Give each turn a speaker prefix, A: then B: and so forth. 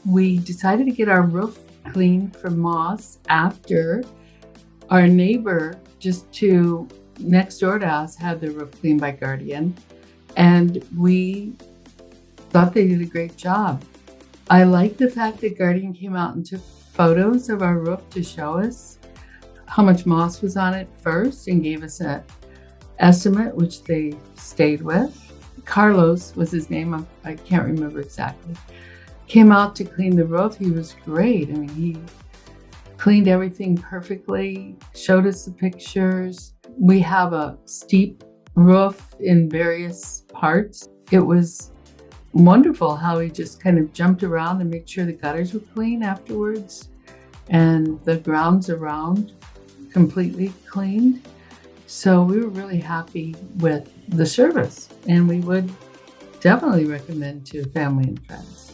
A: We decided to get our roof cleaned from moss after our neighbor just to next door to us had their roof cleaned by Guardian, and we thought they did a great job. I like the fact that Guardian came out and took photos of our roof to show us how much moss was on it first and gave us an estimate, which they stayed with. Carlos was his name. I can't remember exactly. Came out to clean the roof. He was great. I mean, he cleaned everything perfectly, showed us the pictures. We have a steep roof in various parts. It was wonderful how he just kind of jumped around and made sure the gutters were clean afterwards and the grounds around completely cleaned. So we were really happy with the service, and we would definitely recommend to family and friends.